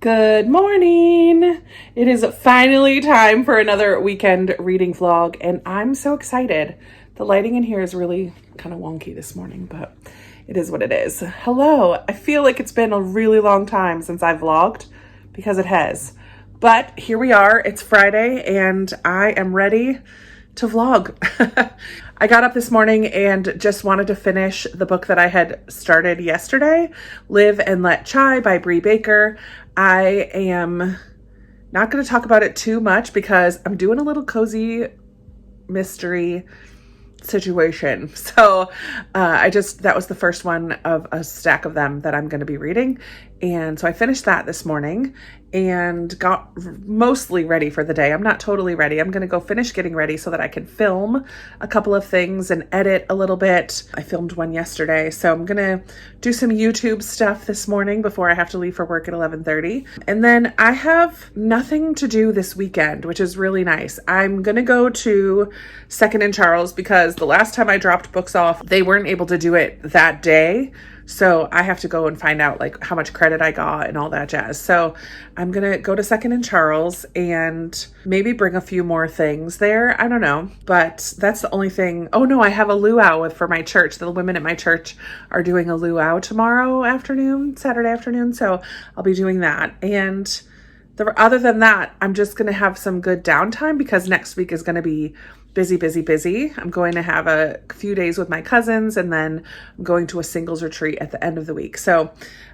Good morning. It is finally time for another weekend reading vlog, and I'm so excited. The lighting in here is really kind of wonky this morning, but it is what it is. Hello. I feel like it's been a really long time since I've vlogged, because it has. But here we are. It's Friday, and I am ready to vlog. I got up this morning and just wanted to finish the book that I had started yesterday, Live and Let Chai by Bree Baker. I am not going to talk about it too much because I'm doing a little cozy mystery situation. So that was the first one of a stack of them that I'm going to be reading. And so I finished that this morning and got mostly ready for the day. I'm not totally ready. I'm going to go finish getting ready so that I can film a couple of things and edit a little bit. I filmed one yesterday, so I'm going to do some YouTube stuff this morning before I have to leave for work at 11:30. And then I have nothing to do this weekend, which is really nice. I'm going to go to Second and Charles because the last time I dropped books off, they weren't able to do it that day. So I have to go and find out like how much credit I got and all that jazz. So I'm going to go to Second and Charles and maybe bring a few more things there. I don't know, but that's the only thing. Oh no, I have a luau for my church. The women at my church are doing a luau Saturday afternoon. So I'll be doing that. And other than that, I'm just going to have some good downtime because next week is going to be busy. I'm going to have a few days with my cousins, and then I'm going to a singles retreat at the end of the week. So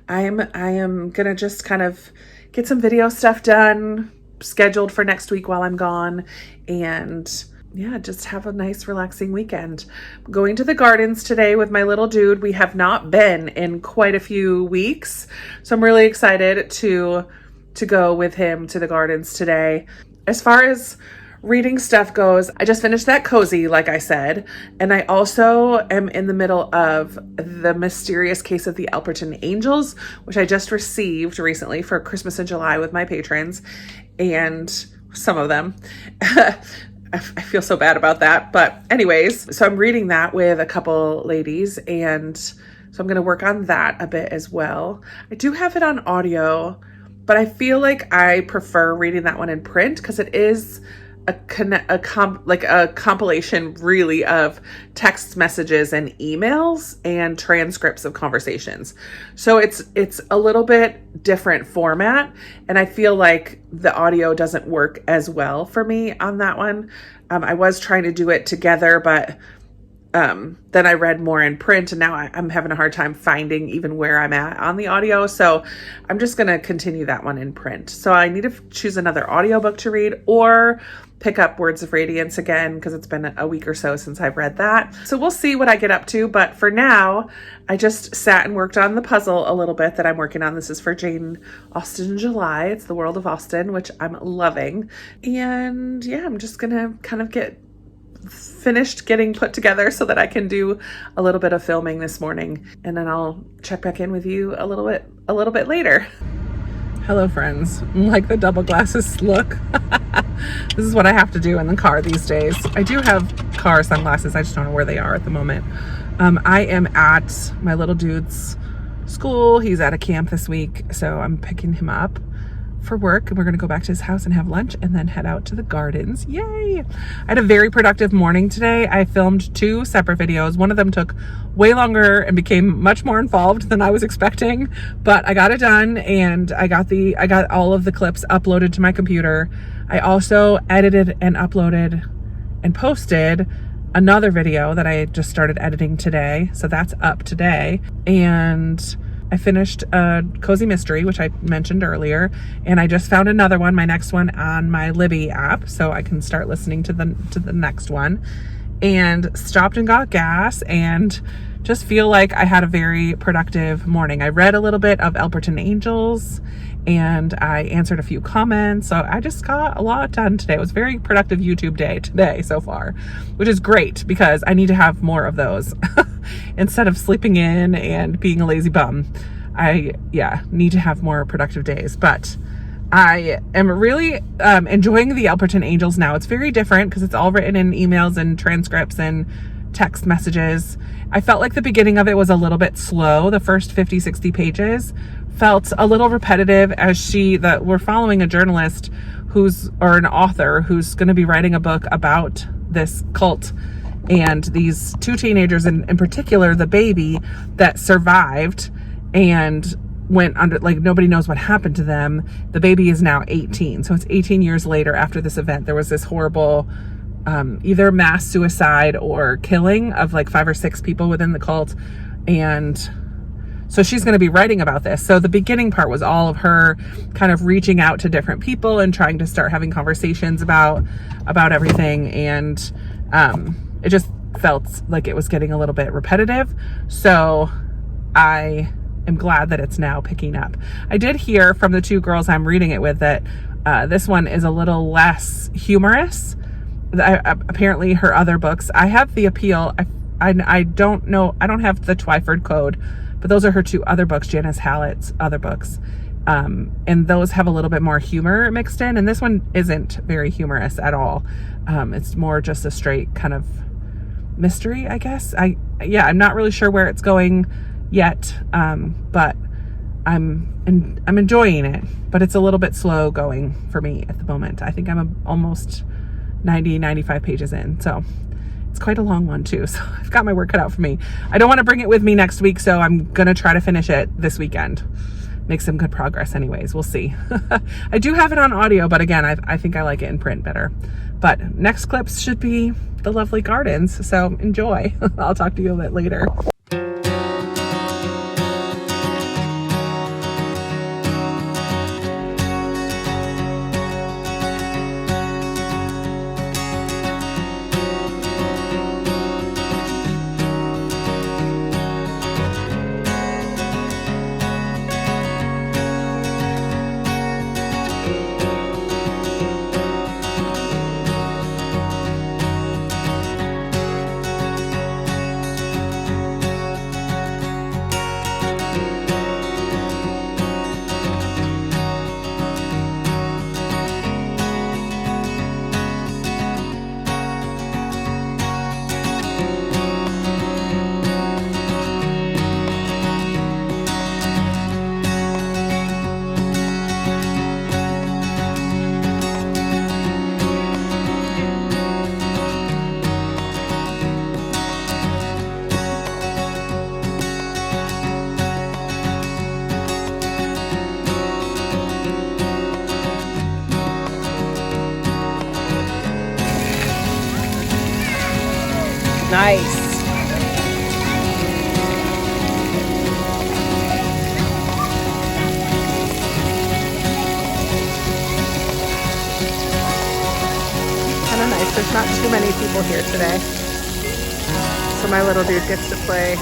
I am going to just kind of get some video stuff done, scheduled for next week while I'm gone, and yeah, just have a nice relaxing weekend. I'm going to the gardens today with my little dude. We have not been in quite a few weeks, so I'm really excited to go with him to the gardens today. As far as reading stuff goes, I just finished that cozy, like I said, and I also am in the middle of The Mysterious Case of the Alperton Angels, which I just received recently for Christmas in July with my patrons, and some of them. I feel so bad about that, but anyways, so I'm reading that with a couple ladies, and so I'm going to work on that a bit as well. I do have it on audio, but I feel like I prefer reading that one in print because it is a compilation really of text messages and emails and transcripts of conversations. So it's a little bit different format, and I feel like the audio doesn't work as well for me on that one. I was trying to do it together, but then I read more in print, and now I'm having a hard time finding even where I'm at on the audio. So I'm just going to continue that one in print. So I need to choose another audiobook to read or pick up Words of Radiance again because it's been a week or so since I've read that. So we'll see what I get up to. But for now, I just sat and worked on the puzzle a little bit that I'm working on. This is for Jane Austen July. It's The World of Austen, which I'm loving. And yeah, I'm just going to kind of get finished getting put together so that I can do a little bit of filming this morning, and then I'll check back in with you a little bit later. Hello friends, like the double glasses look. This is what I have to do in the car these days. I do have car sunglasses, I just don't know where they are at the moment. I am at my little dude's school. He's at a camp this week, so I'm picking him up for work, and we're gonna go back to his house and have lunch and then head out to the gardens. Yay! I had a very productive morning today. I filmed 2 separate videos. One of them took way longer and became much more involved than I was expecting, but I got it done, and I got all of the clips uploaded to my computer. I also edited and uploaded and posted another video that I just started editing today, so that's up today. And I finished a cozy mystery, which I mentioned earlier, and I just found another one, my next one, on my Libby app, so I can start listening to the next one. And stopped and got gas, and just feel like I had a very productive morning. I read a little bit of Alperton Angels, and I answered a few comments, so I just got a lot done today. It was a very productive YouTube day today so far, which is great because I need to have more of those. Instead of sleeping in and being a lazy bum, I need to have more productive days. But I am really enjoying the Alperton Angels now. It's very different because it's all written in emails and transcripts and text messages. I felt like the beginning of it was a little bit slow, the first 50, 60 pages. felt a little repetitive as we're following a journalist or an author who's going to be writing a book about this cult and these two teenagers, in particular, the baby that survived and went under, like, nobody knows what happened to them. The baby is now 18. So it's 18 years later after this event. There was this horrible, either mass suicide or killing of like 5 or 6 people within the cult. And so she's going to be writing about this. So the beginning part was all of her kind of reaching out to different people and trying to start having conversations about everything. And it just felt like it was getting a little bit repetitive. So I am glad that it's now picking up. I did hear from the 2 girls I'm reading it with that this one is a little less humorous. Apparently her other books, I have The Appeal. I don't know. I don't have the Twyford Code, but those are her 2 other books, Janice Hallett's other books. And those have a little bit more humor mixed in. And this one isn't very humorous at all. It's more just a straight kind of mystery, I guess. I'm not really sure where it's going yet. But I'm enjoying it, but it's a little bit slow going for me at the moment. I think I'm almost 95 pages in. So it's quite a long one too. So I've got my work cut out for me. I don't want to bring it with me next week. So I'm going to try to finish it this weekend. Make some good progress anyways. We'll see. I do have it on audio, but again, I think I like it in print better. But next clips should be the lovely gardens. So enjoy. I'll talk to you a bit later. Nice. Kind of nice. There's not too many people here today. So my little dude gets to play.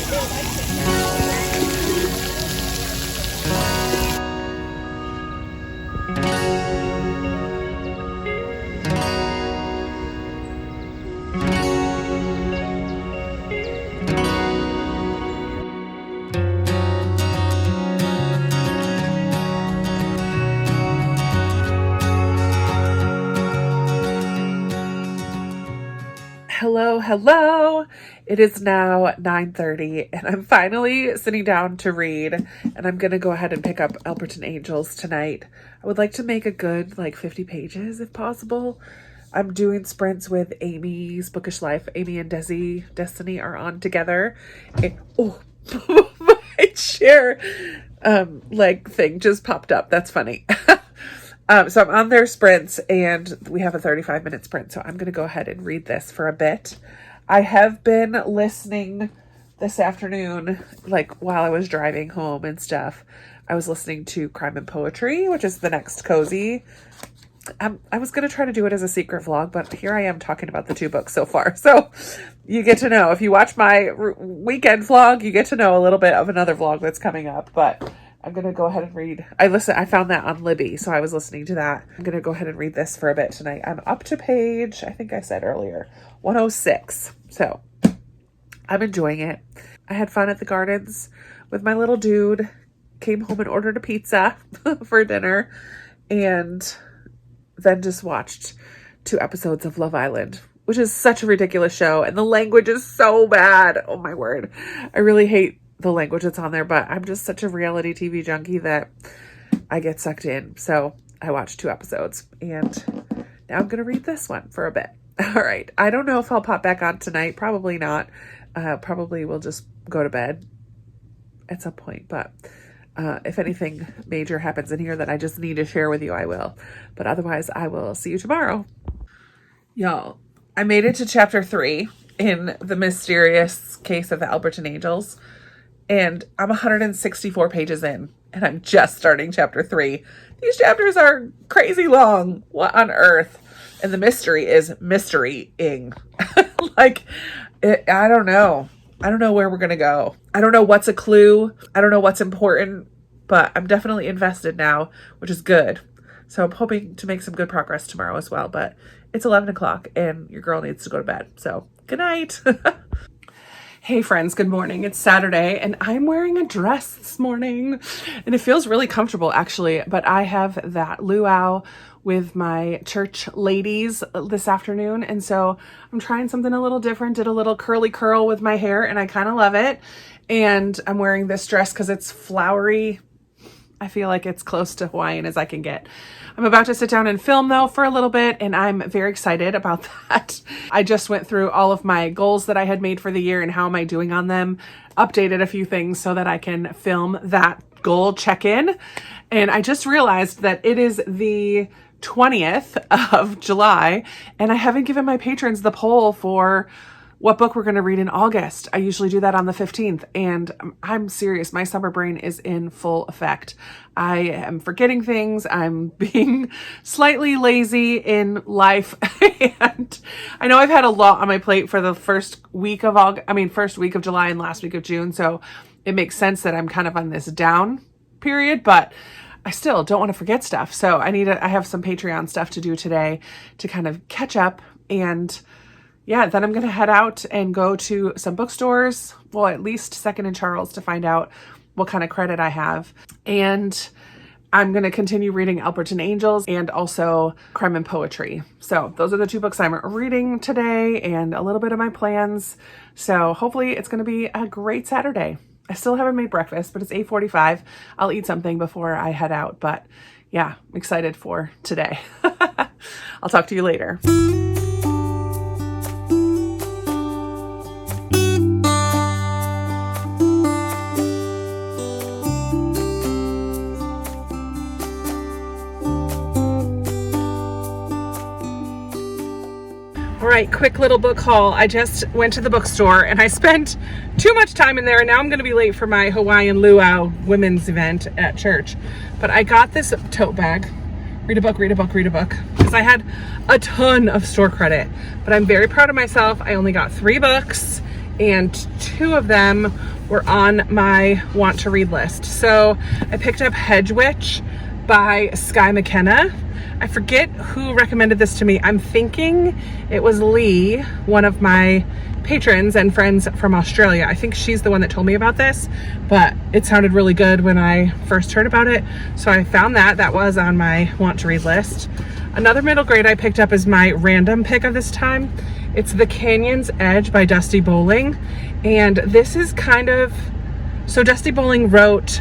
Hello. It is now 9:30 and I'm finally sitting down to read, and I'm going to go ahead and pick up Albertan Angels tonight. I would like to make a good 50 pages if possible. I'm doing sprints with Amy's Bookish Life. Amy and Destiny are on together. And, my chair leg thing just popped up. That's funny. So I'm on their sprints and we have a 35-minute sprint. So I'm going to go ahead and read this for a bit. I have been listening this afternoon, while I was driving home and stuff. I was listening to Crime and Poetry, which is the next cozy. I was going to try to do it as a secret vlog, but here I am talking about the 2 books so far. So you get to know, if you watch my weekend vlog, you get to know a little bit of another vlog that's coming up, but I'm going to go ahead and read. I found that on Libby, so I was listening to that. I'm going to go ahead and read this for a bit tonight. I'm up to page, I think I said earlier, 106. So I'm enjoying it. I had fun at the gardens with my little dude. Came home and ordered a pizza for dinner, and then just watched 2 episodes of Love Island, which is such a ridiculous show. And the language is so bad. Oh my word. I really hate the language that's on there, but I'm just such a reality TV junkie that I get sucked in. So I watched 2 episodes and now I'm going to read this one for a bit. All right. I don't know if I'll pop back on tonight. Probably not. Probably will just go to bed at some point. But if anything major happens in here that I just need to share with you, I will. But otherwise, I will see you tomorrow. Y'all, I made it to chapter 3 in The Mysterious Case of the Alberton Angels. And I'm 164 pages in. And I'm just starting chapter 3. These chapters are crazy long. What on earth? And the mystery is mysterying. I don't know. I don't know where we're going to go. I don't know what's a clue. I don't know what's important, but I'm definitely invested now, which is good. So I'm hoping to make some good progress tomorrow as well, but it's 11 o'clock and your girl needs to go to bed. So good night. Hey friends, good morning. It's Saturday and I'm wearing a dress this morning and it feels really comfortable actually, but I have that luau with my church ladies this afternoon. And so I'm trying something a little different, did a little curly curl with my hair and I kind of love it. And I'm wearing this dress because it's flowery. I feel like it's close to Hawaiian as I can get. I'm about to sit down and film though for a little bit and I'm very excited about that. I just went through all of my goals that I had made for the year and how am I doing on them, updated a few things so that I can film that goal check-in. And I just realized that it is the 20th of July and I haven't given my patrons the poll for what book we're going to read in August. I usually do that on the 15th and I'm serious. My summer brain is in full effect. I am forgetting things. I'm being slightly lazy in life. And I know I've had a lot on my plate for the first week of July and last week of June. So it makes sense that I'm kind of on this down period, but I still don't want to forget stuff. So I have some Patreon stuff to do today to kind of catch up. And yeah, then I'm going to head out and go to some bookstores. Well, at least Second and Charles to find out what kind of credit I have. And I'm going to continue reading Alberton Angels and also Crime and Poetry. So those are the 2 books I'm reading today and a little bit of my plans. So hopefully it's going to be a great Saturday. I still haven't made breakfast, but it's 8:45. I'll eat something before I head out. But yeah, I'm excited for today. I'll talk to you later. All right, quick little book haul. I just went to the bookstore and I spent too much time in there and now I'm going to be late for my Hawaiian luau women's event at church. But I got this tote bag. Read a book, read a book, read a book. Because I had a ton of store credit. But I'm very proud of myself. I only got 3 books and 2 of them were on my want to read list. So I picked up Hedge Witch by Skye McKenna. I forget who recommended this to me. I'm thinking it was Lee, one of my patrons and friends from Australia. I think she's the one that told me about this, but it sounded really good when I first heard about it. So I found that was on my want to read list. Another middle grade I picked up is my random pick of this time. It's The Canyon's Edge by Dusty Bowling. And this is so Dusty Bowling wrote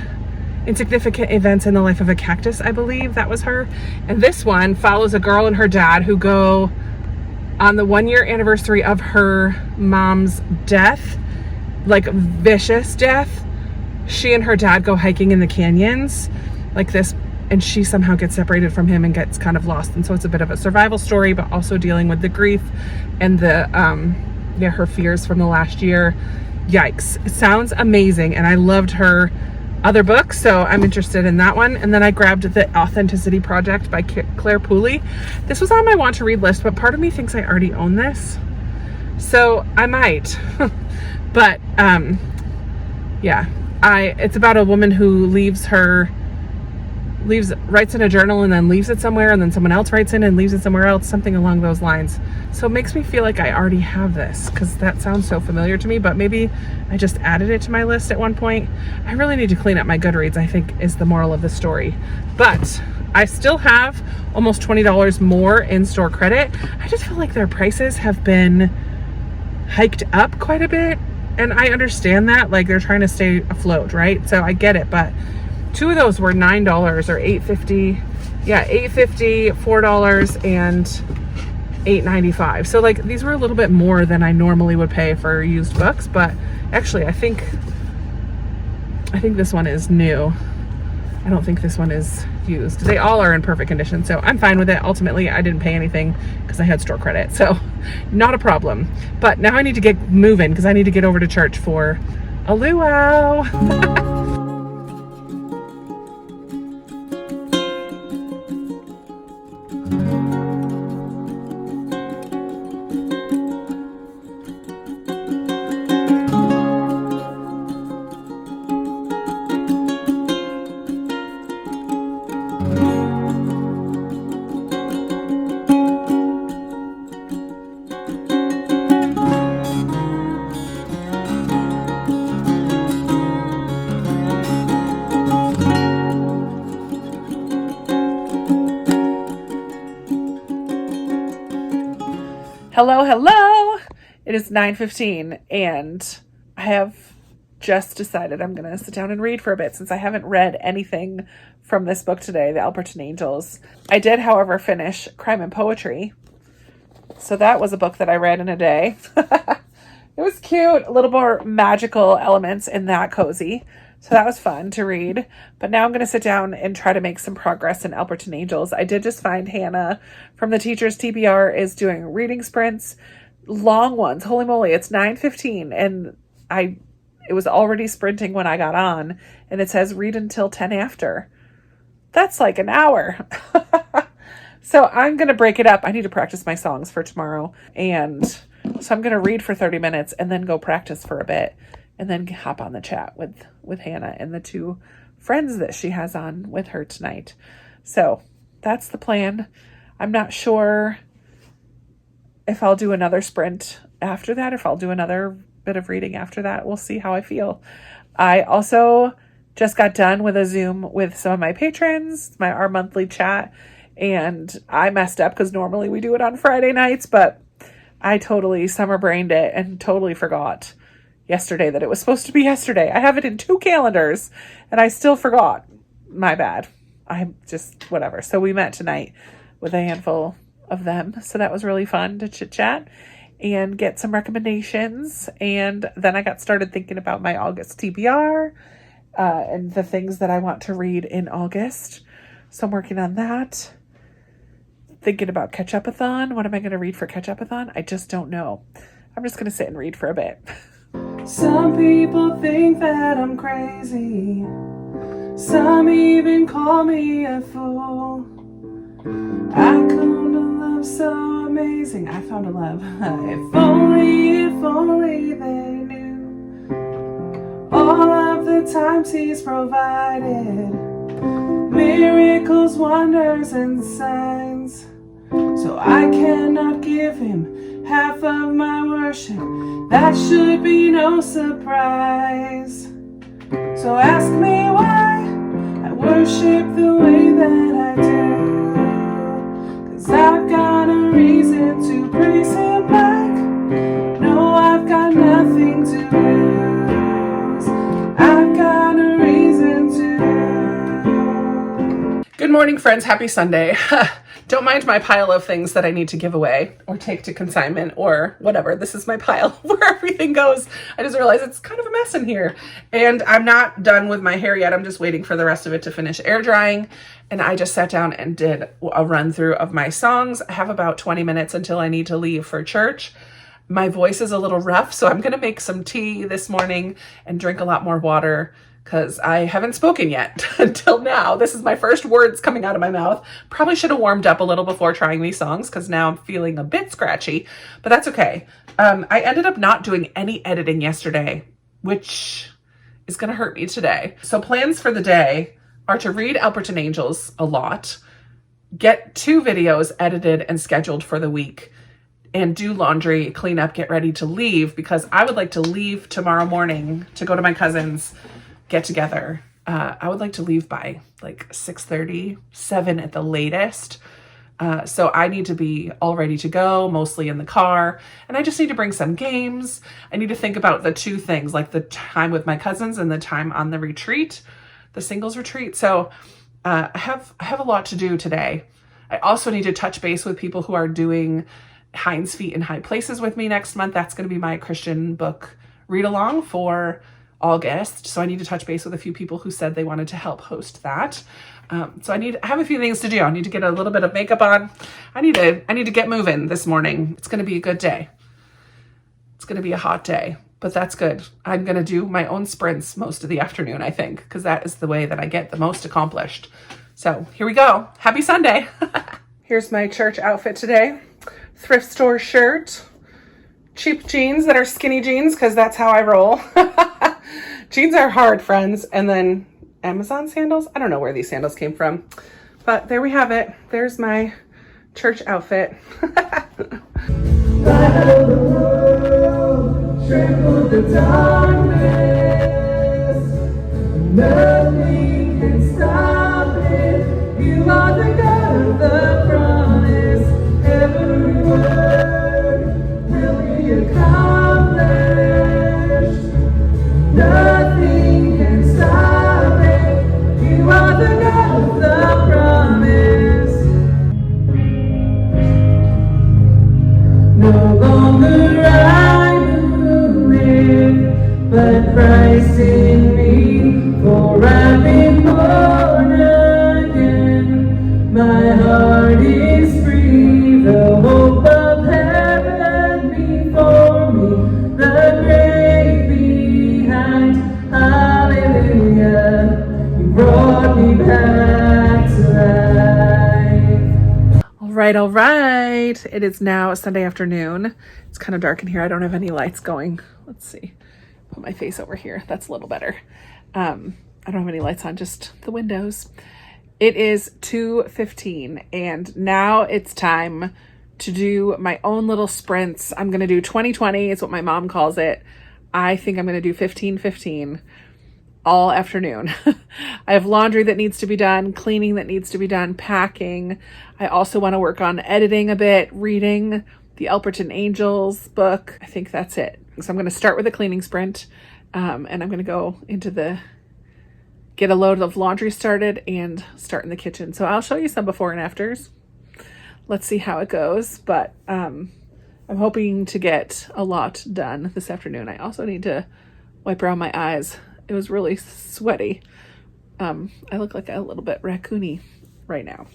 Insignificant Events in the Life of a Cactus, I believe that was her. And this one follows a girl and her dad who go on the 1-year anniversary of her mom's death, like vicious death. She and her dad go hiking in the canyons like this, and she somehow gets separated from him and gets kind of lost. And so it's a bit of a survival story, but also dealing with the grief and the her fears from the last year. Yikes. It sounds amazing, and I loved her other books, so I'm interested in that one. And then I grabbed The Authenticity Project by Claire Pooley. This was on my want to read list, but part of me thinks I already own this, so I might. But yeah, it's about a woman who writes in a journal and then leaves it somewhere, and then someone else writes in and leaves it somewhere else, something along those lines. So it makes me feel like I already have this because that sounds so familiar to me, but maybe I just added it to my list at one point. I really need to clean up my Goodreads, I think, is the moral of the story. But I still have almost $20 more in store credit. I just feel like their prices have been hiked up quite a bit And I understand that, like, they're trying to stay afloat, right? So I get it, but 2 of those were $9 or $8.50. Yeah, $8.50, $4, and $8.95. So like these were a little bit more than I normally would pay for used books, but actually I think this one is new. I don't think this one is used. They all are in perfect condition, so I'm fine with it. Ultimately, I didn't pay anything because I had store credit, so not a problem. But now I need to get moving because I need to get over to church for a luau. Hello, hello. It is 9:15 and I have just decided I'm going to sit down and read for a bit since I haven't read anything from this book today, The Alberton Angels. I did, however, finish Crime and Poetry. So that was a book that I read in a day. It was cute, a little more magical elements in that cozy. So that was fun to read. But now I'm going to sit down and try to make some progress in Alberton Angels. I did just find Hannah from the Teachers TBR is doing reading sprints, long ones. Holy moly, it's 9:15 and it was already sprinting when I got on, and it says read until 10 after. That's like an hour. So I'm going to break it up. I need to practice my songs for tomorrow. And so I'm going to read for 30 minutes and then go practice for a bit and then hop on the chat with Hannah and the 2 friends that she has on with her tonight. So that's the plan. I'm not sure if I'll do another sprint after that, if I'll do another bit of reading after that. We'll see how I feel. I also just got done with a Zoom with some of my patrons, our monthly chat, and I messed up because normally we do it on Friday nights, but I totally summer brained it and totally forgot yesterday that it was supposed to be yesterday. I have it in 2 calendars and I still forgot. My bad. I'm just whatever. So we met tonight with a handful of them. So that was really fun to chit chat and get some recommendations. And then I got started thinking about my August TBR and the things that I want to read in August. So I'm working on that. Thinking about Catch-Up-A-Thon. What am I going to read for Catch-Up-A-Thon? I just don't know. I'm just going to sit and read for a bit. Some people think that I'm crazy. Some even call me a fool. I come to love so amazing. I found a love. If only they knew all of the times he's provided miracles, wonders, and signs. So I cannot give him half of my worship. That should be no surprise. So ask me why I worship the way that I do. 'Cause I've got a reason to praise him back. No, I've got nothing to lose. I've got a reason to. Good morning, friends. Happy Sunday. Don't mind my pile of things that I need to give away or take to consignment or whatever. This is my pile where everything goes. I just realized it's kind of a mess in here. And I'm not done with my hair yet. I'm just waiting for the rest of it to finish air drying. And I just sat down and did a run through of my songs. I have about 20 minutes until I need to leave for church. My voice is a little rough, so I'm going to make some tea this morning and drink a lot more water, because I haven't spoken yet until now. This is my first words coming out of my mouth. Probably should have warmed up a little before trying these songs, because now I'm feeling a bit scratchy, but that's okay. I ended up not doing any editing yesterday, which is going to hurt me today. So plans for the day are to read Alberton Angels a lot, get 2 videos edited and scheduled for the week, and do laundry, clean up, get ready to leave, because I would like to leave tomorrow morning to go to my cousin's get together. I would like to leave by like 6:30, 7 at the latest. So I need to be all ready to go, mostly in the car. And I just need to bring some games. I need to think about the two things, like the time with my cousins and the time on the retreat, the singles retreat. So I have a lot to do today. I also need to touch base with people who are doing Hind's Feet in High Places with me next month. That's going to be my Christian book read along for August. So I need to touch base with a few people who said they wanted to help host that. So I have a few things to do. I need to get a little bit of makeup on. I need to get moving this morning. It's going to be a good day. It's going to be a hot day, but that's good. I'm going to do my own sprints most of the afternoon, I think, because that is the way that I get the most accomplished. So here we go. Happy Sunday. Here's my church outfit today. Thrift store shirt, cheap jeans that are skinny jeans because that's how I roll. Jeans are hard, friends. And then Amazon sandals. I don't know where these sandals came from, but there we have it. There's my church outfit. The darkness, nothing can stop it. You are the God of the promise. Every word will be accomplished. Nothing can stop it. You are the God of the promise. No longer but Christ in me, for I've been born again. My heart is free, the hope of heaven before me, the grave behind. Hallelujah, you brought me back to life. All right. It is now Sunday afternoon. It's kind of dark in here. I don't have any lights going. Let's see. Put my face over here. That's a little better. I don't have any lights on, just the windows. It is 2:15 and now it's time to do my own little sprints. I'm going to do 20-20. It's what my mom calls it. I think I'm going to do 15-15 all afternoon. I have laundry that needs to be done, cleaning that needs to be done, packing. I also want to work on editing a bit, reading the Elperton Angels book. I think that's it. So I'm going to start with a cleaning sprint, and I'm going to go into get a load of laundry started and start in the kitchen. So I'll show you some before and afters. Let's see how it goes, but I'm hoping to get a lot done this afternoon. I also need to wipe around my eyes. It was really sweaty. I look like a little bit raccoony right now.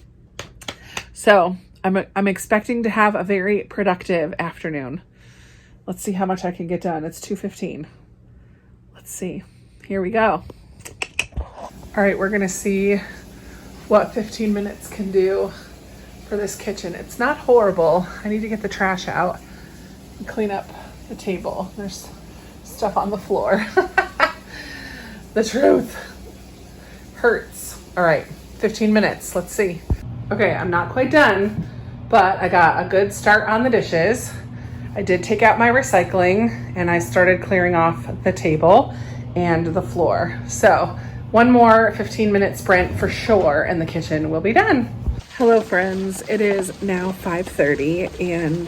So I'm expecting to have a very productive afternoon. Let's see how much I can get done. It's 2:15. Let's see. Here we go. All right, we're going to see what 15 minutes can do for this kitchen. It's not horrible. I need to get the trash out and clean up the table. There's stuff on the floor. The truth hurts. All right, 15 minutes. Let's see. Okay, I'm not quite done, but I got a good start on the dishes. I did take out my recycling and I started clearing off the table and the floor. So one more 15-minute sprint for sure and the kitchen will be done. Hello friends, it is now 5:30 and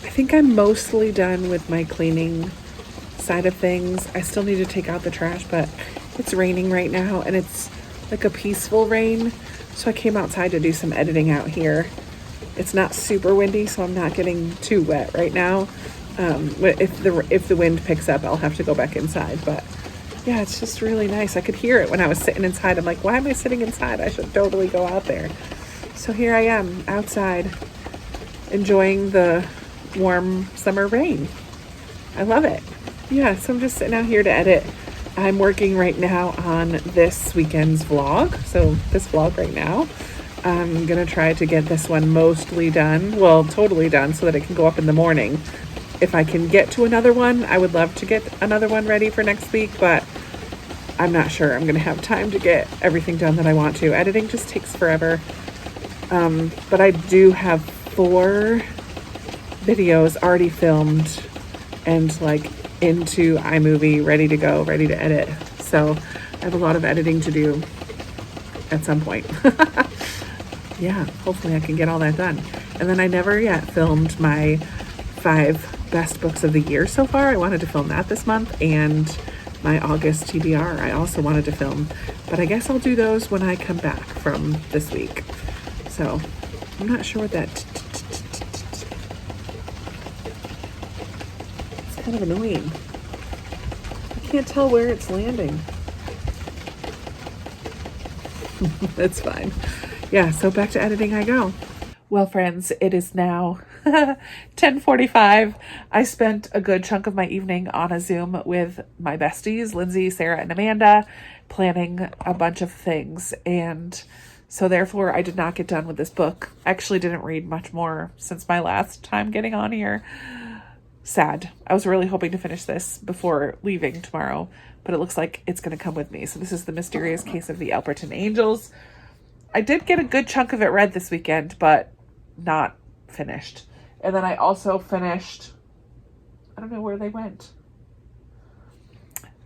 I think I'm mostly done with my cleaning side of things. I still need to take out the trash, but it's raining right now and it's like a peaceful rain. So I came outside to do some editing out here. It's not super windy, so I'm not getting too wet right now. If the wind picks up, I'll have to go back inside. But yeah, it's just really nice. I could hear it when I was sitting inside. I'm like, why am I sitting inside? I should totally go out there. So here I am outside enjoying the warm summer rain. I love it. Yeah, so I'm just sitting out here to edit. I'm working right now on this weekend's vlog. So this vlog right now. I'm going to try to get this one mostly done. Well, totally done so that it can go up in the morning. If I can get to another one, I would love to get another one ready for next week, but I'm not sure I'm going to have time to get everything done that I want to. Editing just takes forever. But I do have 4 videos already filmed and like into iMovie, ready to go, ready to edit. So I have a lot of editing to do at some point. yeah, hopefully I can get all that done. And then I never yet filmed my 5 best books of the year so far. I wanted to film that this month, and my August TBR I also wanted to film, but I guess I'll do those when I come back from this week. So I'm not sure what that it's kind of annoying. I can't tell where it's landing. It's fine. Yeah, so back to editing I go. Well, friends, it is now 10:45. I spent a good chunk of my evening on a Zoom with my besties, Lindsay, Sarah, and Amanda, planning a bunch of things. And so therefore, I did not get done with this book. I actually didn't read much more since my last time getting on here. Sad. I was really hoping to finish this before leaving tomorrow, but it looks like it's going to come with me. So this is The Mysterious Case of the Alberton Angels. I did get a good chunk of it read this weekend, but not finished. And then I also finished, I don't know where they went,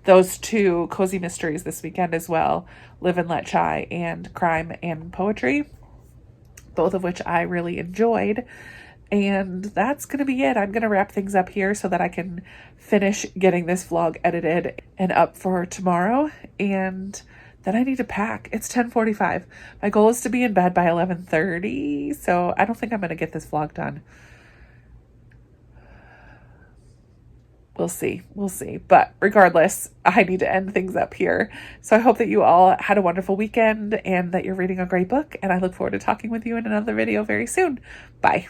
those 2 cozy mysteries this weekend as well, Live and Let Shy and Crime and Poetry, both of which I really enjoyed. And that's going to be it. I'm going to wrap things up here so that I can finish getting this vlog edited and up for tomorrow. And then I need to pack. It's 10:45. My goal is to be in bed by 11:30. So I don't think I'm going to get this vlog done. We'll see. We'll see. But regardless, I need to end things up here. So I hope that you all had a wonderful weekend and that you're reading a great book. And I look forward to talking with you in another video very soon. Bye.